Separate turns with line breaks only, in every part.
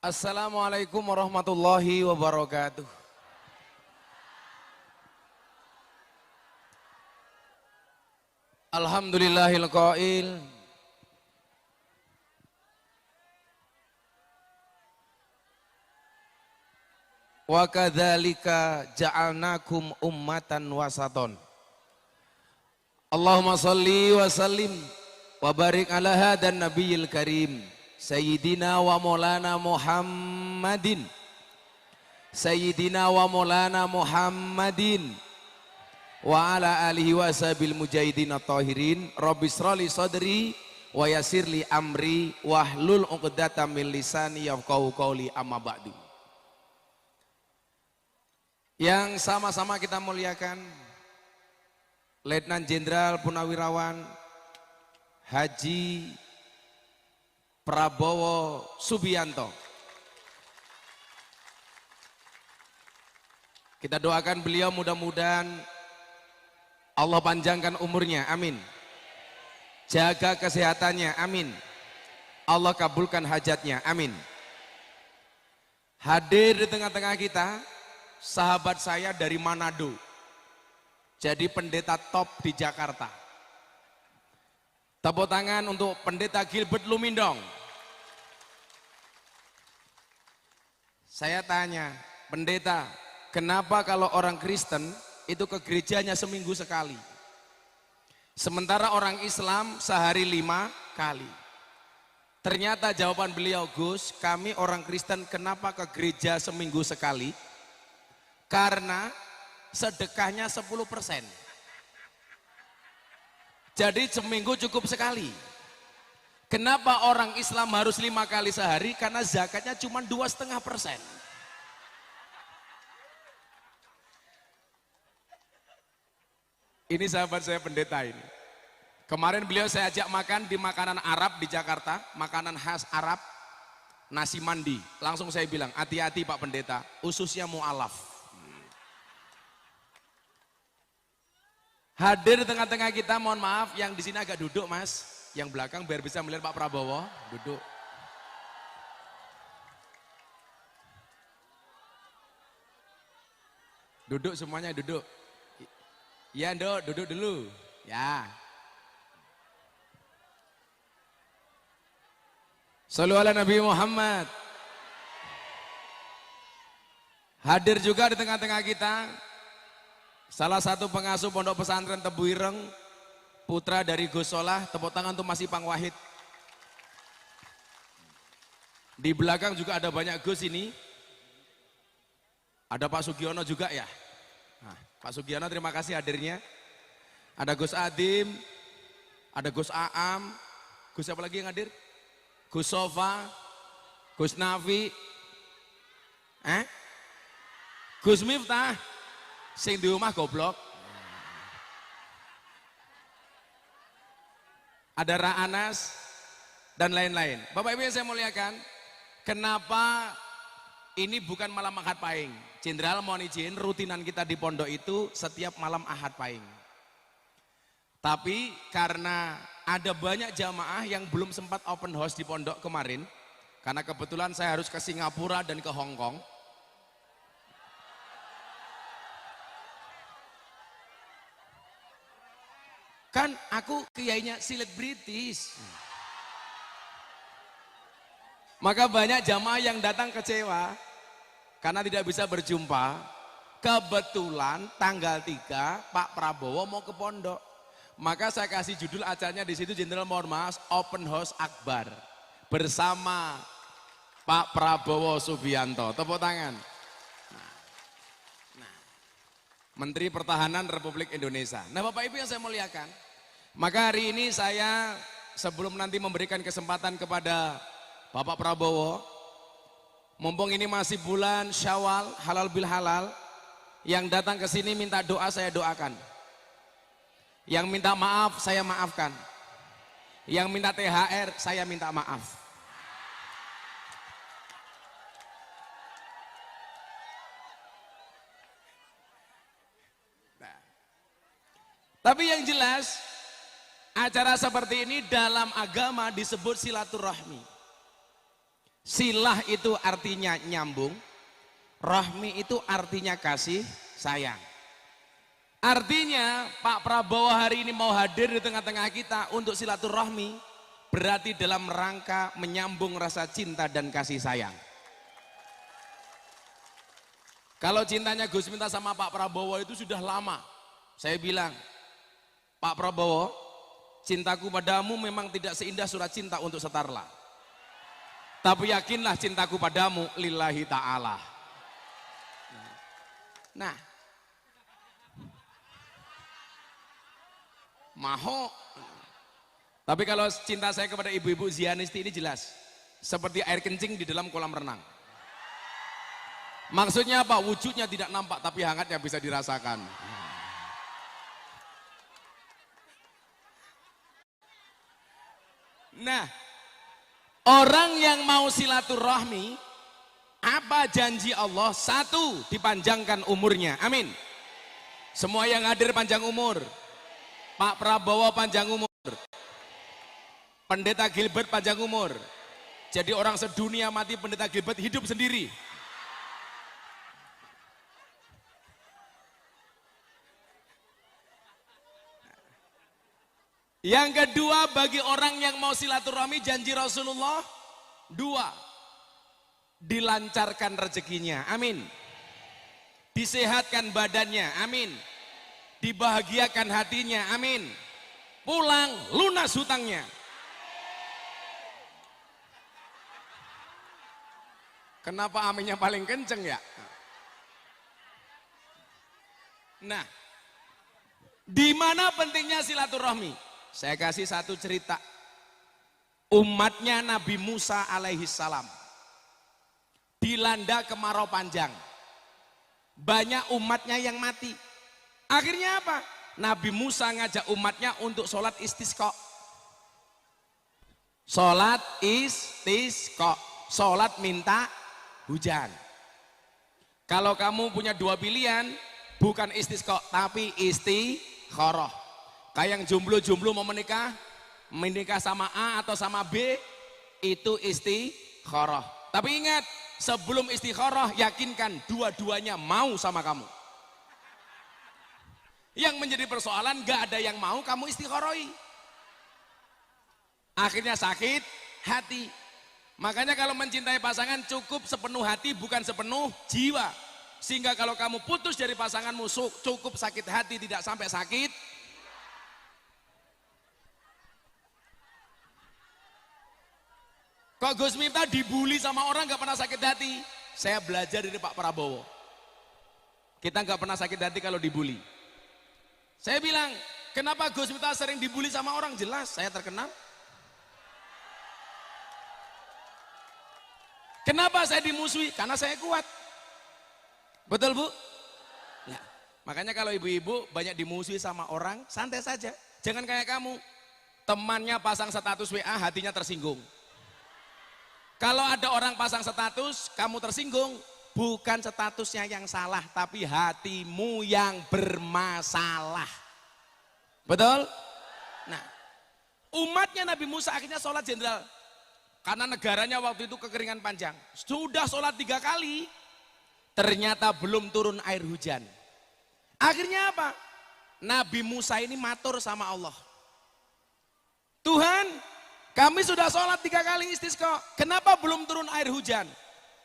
Assalamualaikum warahmatullahi wabarakatuh. Alhamdulillahil qail wa kadzalika ja'alnakum ummatan wasaton. Allahumma shalli wa sallim wa barik ala hadan nabiyil karim Sayyidina wa maulana Muhammadin Sayyidina wa maulana Muhammadin wa ala alihi wa sahabil mujahidin at-tahirin Rabbi shrali sadri wa yassirli amri wahlul 'uqdatam min lisani yafqahu qawli amma ba'du. Yang sama-sama kita muliakan Letnan Jenderal Purnawirawan Haji Prabowo Subianto. Kita doakan beliau mudah-mudahan Allah panjangkan umurnya, amin. Jaga kesehatannya, amin. Allah kabulkan hajatnya, amin. Hadir di tengah-tengah kita sahabat saya dari Manado, jadi pendeta top di Jakarta. Tepuk tangan untuk Pendeta Gilbert Lumindong. Saya tanya, pendeta, kenapa kalau orang Kristen itu ke gerejanya seminggu sekali? Sementara orang Islam sehari 5 kali. Ternyata jawaban beliau, Gus, kami orang Kristen kenapa ke gereja seminggu sekali? Karena sedekahnya 10%. Jadi seminggu cukup sekali. Kenapa orang Islam harus 5 kali sehari? Karena zakatnya cuma 2,5%. Ini sahabat saya pendeta ini. Kemarin beliau saya ajak makan di makanan Arab di Jakarta, makanan khas Arab, nasi mandi. Langsung saya bilang, hati-hati Pak Pendeta, ususnya mu'alaf. Hadir di tengah-tengah kita, mohon maaf yang di sini agak duduk Mas, yang belakang biar bisa melihat Pak Prabowo, duduk. Duduk semuanya, duduk. Ya Ndok, duduk dulu. Ya. Shallu ala Nabi Muhammad. Hadir juga di tengah-tengah kita salah satu pengasuh Pondok Pesantren Tebu Ireng, putra dari Gus Solah. Tepuk tangan untuk Mas Ipang Wahid. Di belakang juga ada banyak Gus ini. Ada Pak Sugiono juga ya. Nah, Pak Sugiono terima kasih hadirnya. Ada Gus Adim, ada Gus Aam, Gus siapa lagi yang hadir? Gus Sofa, Gus Nafi, Gus Miftah. Sing di rumah goblok. Ada Ra'anas dan lain-lain. Bapak Ibu yang saya muliakan, kenapa ini bukan malam Ahad Pahing? Jenderal mohon izin, rutinan kita di pondok itu setiap malam Ahad Pahing. Tapi karena ada banyak jamaah yang belum sempat open house di pondok kemarin, karena kebetulan saya harus ke Singapura dan ke Hong Kong. Kan aku kiainya selebritis. Maka banyak jamaah yang datang kecewa karena tidak bisa berjumpa. Kebetulan tanggal 3 Pak Prabowo mau ke pondok. Maka saya kasih judul acaranya di situ, Jenderal mohon maaf, Open House Akbar bersama Pak Prabowo Subianto. Tepuk tangan. Nah, Menteri Pertahanan Republik Indonesia. Nah Bapak Ibu yang saya muliakan, maka hari ini saya sebelum nanti memberikan kesempatan kepada Bapak Prabowo, mumpung ini masih bulan Syawal, halal bil halal, yang datang ke sini minta doa saya doakan. Yang minta maaf saya maafkan. Yang minta THR saya minta maaf. Nah, tapi yang jelas acara seperti ini dalam agama disebut silaturahmi. Silah itu artinya nyambung, rahmi itu artinya kasih sayang. Artinya Pak Prabowo hari ini mau hadir di tengah-tengah kita untuk silaturahmi, berarti dalam rangka menyambung rasa cinta dan kasih sayang. Kalau cintanya Gus Miftah sama Pak Prabowo itu sudah lama. Saya bilang, Pak Prabowo, cintaku padamu memang tidak seindah surat cinta untuk Setarla. Tapi yakinlah cintaku padamu lillahi ta'ala. Nah, maho. Tapi kalau cinta saya kepada ibu-ibu Zianisti ini jelas. Seperti air kencing di dalam kolam renang. Maksudnya apa? Wujudnya tidak nampak tapi hangatnya bisa dirasakan. Nah, orang yang mau silaturahmi, apa janji Allah? Satu, dipanjangkan umurnya. Amin. Semua yang hadir panjang umur. Pak Prabowo panjang umur. Pendeta Gilbert panjang umur. Jadi orang sedunia mati Pendeta Gilbert hidup sendiri. Yang kedua, bagi orang yang mau silaturahmi, janji Rasulullah, dua, dilancarkan rezekinya, amin. Disehatkan badannya, amin. Dibahagiakan hatinya, amin. Pulang lunas hutangnya. Kenapa aminnya paling kenceng ya? Nah, di mana pentingnya silaturahmi? Saya kasih satu cerita. Umatnya Nabi Musa alaihi salam dilanda kemarau panjang. Banyak umatnya yang mati. Akhirnya apa? Nabi Musa ngajak umatnya untuk sholat istisqa. Sholat istisqa. Sholat minta hujan. Kalau kamu punya dua pilihan, bukan istisqa tapi istikharah. Kayak yang jomblo-jomblo mau menikah sama A atau sama B, itu istikharah. Tapi ingat, sebelum istikharah yakinkan dua-duanya mau sama kamu. Yang menjadi persoalan gak ada yang mau kamu istikharahi. Akhirnya sakit hati. Makanya kalau mencintai pasangan cukup sepenuh hati bukan sepenuh jiwa. Sehingga kalau kamu putus dari pasanganmu cukup sakit hati tidak sampai sakit. Kok Gus Miftah dibully sama orang gak pernah sakit hati? Saya belajar dari Pak Prabowo. Kita gak pernah sakit hati kalau dibully. Saya bilang, kenapa Gus Miftah sering dibully sama orang? Jelas, saya terkenal. Kenapa saya dimusuhi? Karena saya kuat. Betul Bu? Nah, makanya kalau ibu-ibu banyak dimusuhi sama orang, santai saja. Jangan kayak kamu. Temannya pasang status WA, hatinya tersinggung. Kalau ada orang pasang status, kamu tersinggung, bukan statusnya yang salah, tapi hatimu yang bermasalah. Betul? Nah, umatnya Nabi Musa akhirnya sholat jenderal. Karena negaranya waktu itu kekeringan panjang. Sudah sholat 3 kali, ternyata belum turun air hujan. Akhirnya apa? Nabi Musa ini matur sama Allah. Tuhan, kami sudah sholat 3 kali istisqa, kenapa belum turun air hujan?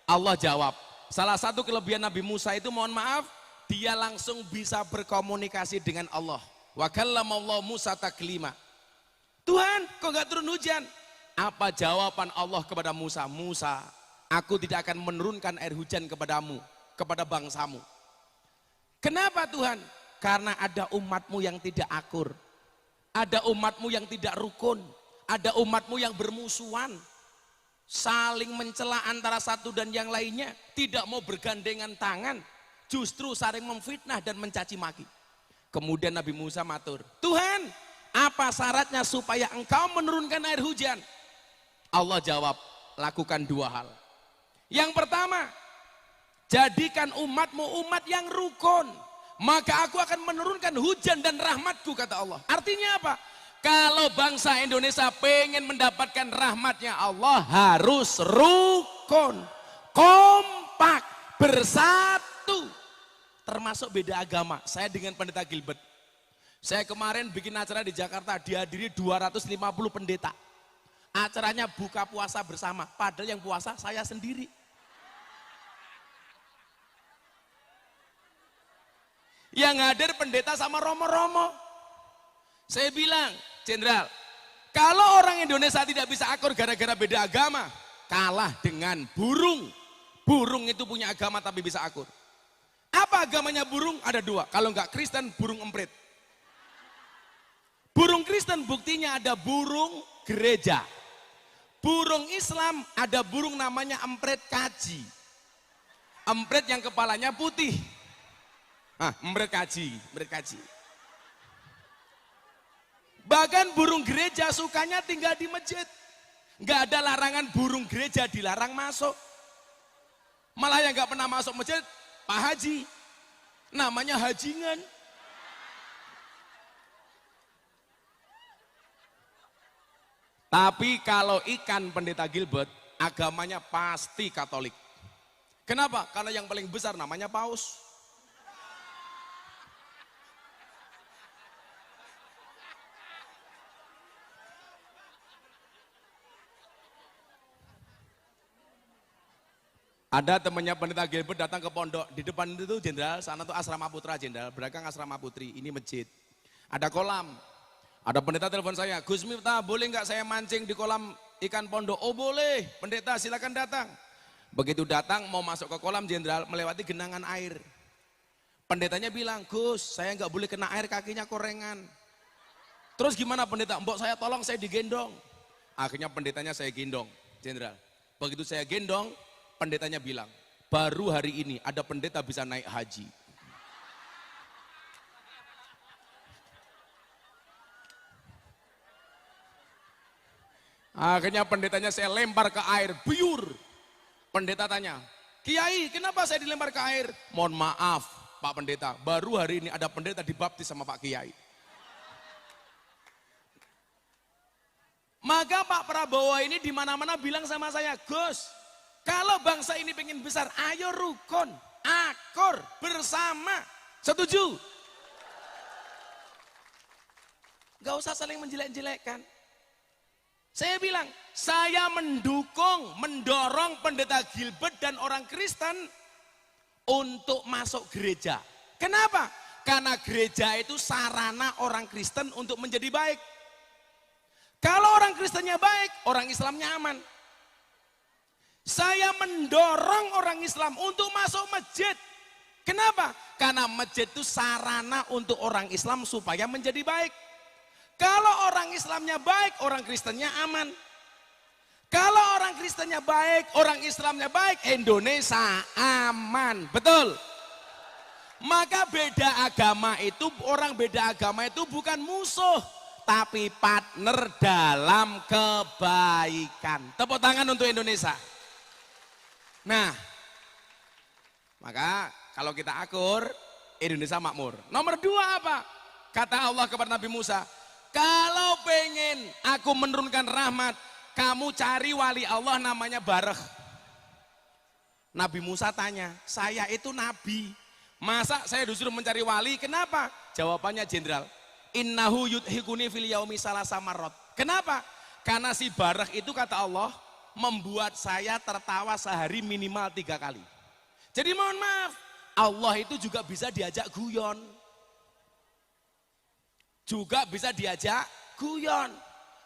Allah jawab, salah satu kelebihan Nabi Musa itu mohon maaf, dia langsung bisa berkomunikasi dengan Allah. Wa kallamallahu Musa taklima. Tuhan, kok gak turun hujan? Apa jawaban Allah kepada Musa? Musa, aku tidak akan menurunkan air hujan kepadamu, kepada bangsamu. Kenapa Tuhan? Karena ada umatmu yang tidak akur. Ada umatmu yang tidak rukun. Ada umatmu yang bermusuhan, saling mencela antara satu dan yang lainnya, tidak mau bergandengan tangan, justru saling memfitnah dan mencaci maki. Kemudian Nabi Musa matur, Tuhan, apa syaratnya supaya engkau menurunkan air hujan? Allah jawab, lakukan 2 hal. Yang pertama, jadikan umatmu umat yang rukun, maka aku akan menurunkan hujan dan rahmatku, kata Allah. Artinya apa? Kalau bangsa Indonesia pengen mendapatkan rahmatnya Allah harus rukun. rukun, kompak, bersatu. Termasuk beda agama. Saya dengan pendeta Gilbert. Saya kemarin bikin acara di Jakarta, dihadiri 250 pendeta. Acaranya buka puasa bersama, padahal yang puasa saya sendiri. Yang hadir pendeta sama romo-romo. Saya bilang, Jenderal, kalau orang Indonesia tidak bisa akur gara-gara beda agama, kalah dengan burung. Burung itu punya agama tapi bisa akur. Apa agamanya burung? Ada dua. Kalau enggak Kristen, burung emprit. Burung Kristen buktinya ada burung gereja. Burung Islam ada burung namanya emprit kaji. Emprit yang kepalanya putih. Emprit kaji, emprit kaji. Bahkan burung gereja sukanya tinggal di masjid. Enggak ada larangan burung gereja dilarang masuk. Malah yang enggak pernah masuk masjid, Pak Haji. Namanya hajingan. Tapi kalau ikan pendeta Gilbert, agamanya pasti Katolik. Kenapa? Karena yang paling besar namanya Paus. Ada temannya pendeta Gilbert datang ke pondok, di depan itu Jenderal, sana tuh asrama putra Jenderal, belakang asrama putri, ini masjid. Ada kolam, ada pendeta telepon saya, Gus Miftah boleh nggak saya mancing di kolam ikan pondok? Oh boleh, pendeta silakan datang. Begitu datang mau masuk ke kolam Jenderal, melewati genangan air. Pendetanya bilang, Gus saya nggak boleh kena air, kakinya korengan. Terus gimana pendeta? Mbok saya tolong, saya digendong. Akhirnya pendetanya saya gendong Jenderal. Begitu saya gendong, pendetanya bilang, baru hari ini ada pendeta bisa naik haji. Akhirnya pendetanya saya lempar ke air, buyur. Pendeta tanya, Kiai kenapa saya dilempar ke air? Mohon maaf Pak Pendeta, baru hari ini ada pendeta dibaptis sama Pak Kiai. Maka Pak Prabowo ini di mana-mana bilang sama saya, Gus, kalau bangsa ini pengen besar, ayo rukun, akur, bersama. Setuju? Gak usah saling menjelek-jelekkan. Saya bilang, saya mendukung, mendorong pendeta Gilbert dan orang Kristen untuk masuk gereja. Kenapa? Karena gereja itu sarana orang Kristen untuk menjadi baik. Kalau orang Kristennya baik, orang Islamnya aman. Saya mendorong orang Islam untuk masuk masjid. Kenapa? Karena masjid itu sarana untuk orang Islam supaya menjadi baik. Kalau orang Islamnya baik, orang Kristennya aman. Kalau orang Kristennya baik, orang Islamnya baik, Indonesia aman. Betul? Maka beda agama itu, orang beda agama itu bukan musuh, tapi partner dalam kebaikan. Tepuk tangan untuk Indonesia. Nah, maka kalau kita akur, Indonesia makmur. Nomor dua apa? Kata Allah kepada Nabi Musa, kalau pengen aku menurunkan rahmat, kamu cari wali Allah namanya Barakh. Nabi Musa tanya, saya itu nabi, masa saya disuruh mencari wali? Kenapa? Jawabannya Jenderal, innahu yudhikuni fil yaumi salasa marot. Kenapa? Karena si Barakh itu kata Allah, membuat saya tertawa sehari minimal 3 kali. Jadi mohon maaf, Allah itu juga bisa diajak guyon. Juga bisa diajak guyon.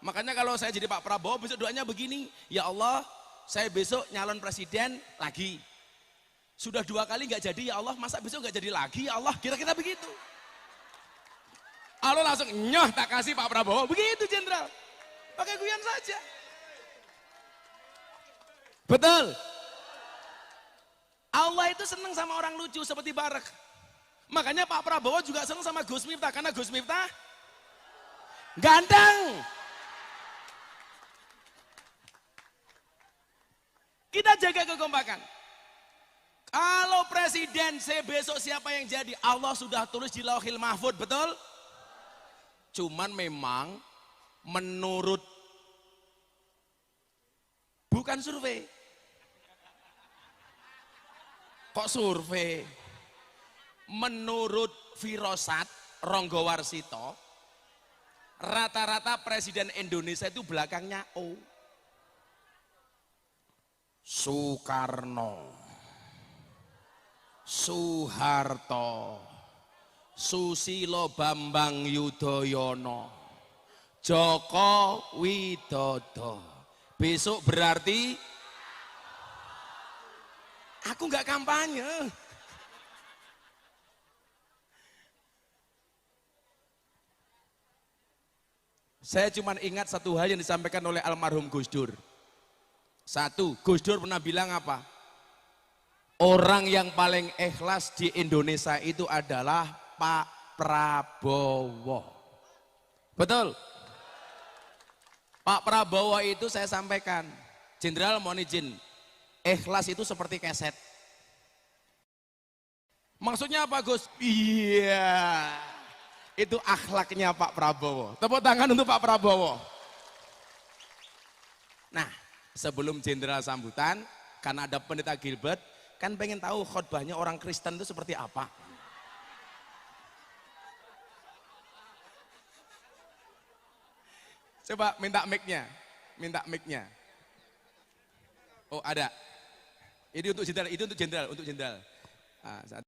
Makanya kalau saya jadi Pak Prabowo, besok doanya begini, ya Allah, saya besok nyalon presiden lagi. Sudah 2 kali nggak jadi, ya Allah, masa besok nggak jadi lagi, ya Allah, kira-kira begitu. Allah langsung nyoh tak kasih Pak Prabowo, begitu Jenderal. Pakai guyon saja. Betul. Allah itu senang sama orang lucu seperti Barakh. Makanya Pak Prabowo juga senang sama Gus Miftah, karena Gus Miftah ganteng. Kita jaga kekompakan. Kalau presiden besok siapa yang jadi, Allah sudah tulis di Lauhil Mahfud, betul? Cuman memang menurut bukan survei. Kok survei? Menurut Firosat Ronggowarsito, rata-rata presiden Indonesia itu belakangnya O. Soekarno, Soeharto, Susilo Bambang Yudhoyono, Joko Widodo. Besok berarti aku nggak kampanye. Saya cuma ingat satu hal yang disampaikan oleh almarhum Gus Dur. Satu, Gus Dur pernah bilang apa? Orang yang paling ikhlas di Indonesia itu adalah Pak Prabowo. Betul? Pak Prabowo itu saya sampaikan, Jenderal mohon izin, ikhlas itu seperti keset. Maksudnya apa Gus? Iya, itu akhlaknya Pak Prabowo. Tepuk tangan untuk Pak Prabowo. Nah, sebelum Jenderal sambutan, karena ada Pendeta Gilbert, kan pengen tahu khotbahnya orang Kristen itu seperti apa. Coba minta mic-nya. Oh ada. Ini untuk jenderal, Nah, saat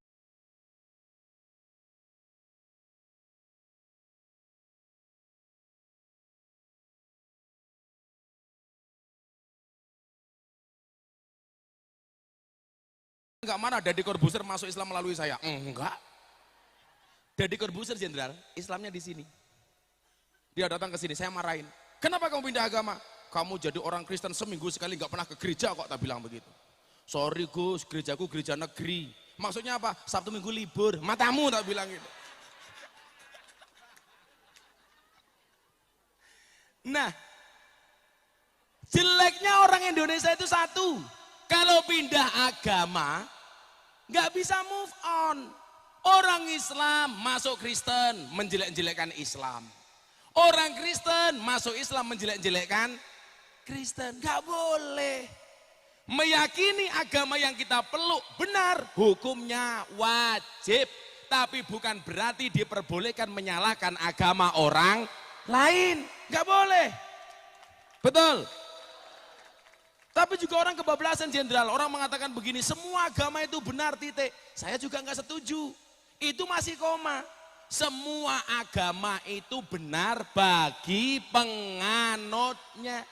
enggak, mana Deddy Corbuzier masuk Islam melalui saya? Enggak. Deddy Corbuzier jenderal, Islamnya di sini. Dia datang ke sini, saya marahin. Kenapa kamu pindah agama? Kamu jadi orang Kristen seminggu sekali nggak pernah ke gereja kok, tak bilang begitu. Sorry Gus, gerejaku gereja negeri. Maksudnya apa? Sabtu Minggu libur. Matamu, tak bilang gitu. Nah, jeleknya orang Indonesia itu satu. Kalau pindah agama, nggak bisa move on. Orang Islam masuk Kristen, menjelek-jelekkan Islam. Orang Kristen masuk Islam, menjelek-jelekkan Kristen. Nggak boleh. Meyakini agama yang kita peluk benar, hukumnya wajib. Tapi bukan berarti diperbolehkan menyalahkan agama orang lain. Nggak boleh. Betul. Tapi juga orang kebablasan jenderal. Orang mengatakan begini, semua agama itu benar titik. Saya juga nggak setuju. Itu masih koma. Semua agama itu benar bagi penganutnya.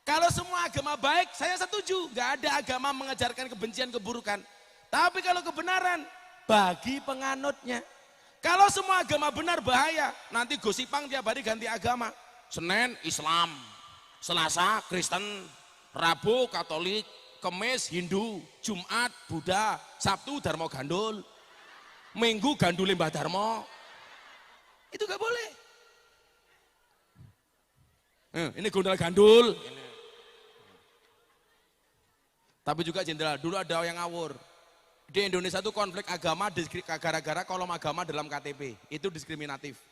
Kalau semua agama baik, saya setuju. Nggak ada agama mengajarkan kebencian, keburukan. Tapi kalau kebenaran, bagi penganutnya. Kalau semua agama benar bahaya. Nanti gosipang tiap hari ganti agama. Senin Islam, Selasa Kristen, Rabu Katolik, Kemis Hindu, Jumat Buddha, Sabtu Darmo Gandul, Minggu Gandul Limbah Darmo. Itu gak boleh. Ini gondal gandul. Tapi juga jenderal, dulu ada yang ngawur. Di Indonesia itu konflik agama gara-gara kolom agama dalam KTP. Itu diskriminatif.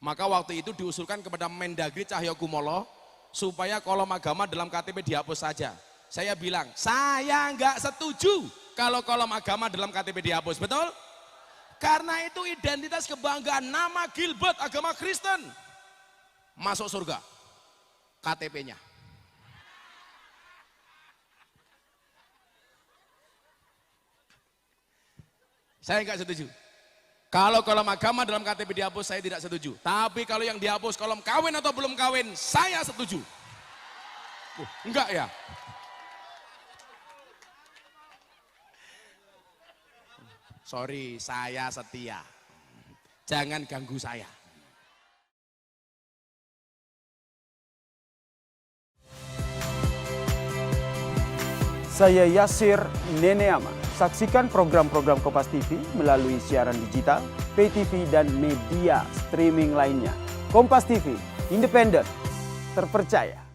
Maka waktu itu diusulkan kepada Mendagri Cahyokumolo supaya kolom agama dalam KTP dihapus saja. Saya bilang, saya nggak setuju kalau kolom agama dalam KTP dihapus, betul? Karena itu identitas kebanggaan, nama Gilbert agama Kristen. Masuk surga, KTP-nya. Saya nggak setuju. Kalau kolom agama dalam KTP dihapus, saya tidak setuju. Tapi kalau yang dihapus kolom kawin atau belum kawin, saya setuju. Enggak ya? Sorry, saya setia. Jangan ganggu saya.
Saya Yasir Neneama. Saksikan program-program Kompas TV melalui siaran digital, pay TV, dan media streaming lainnya. Kompas TV, independen, terpercaya.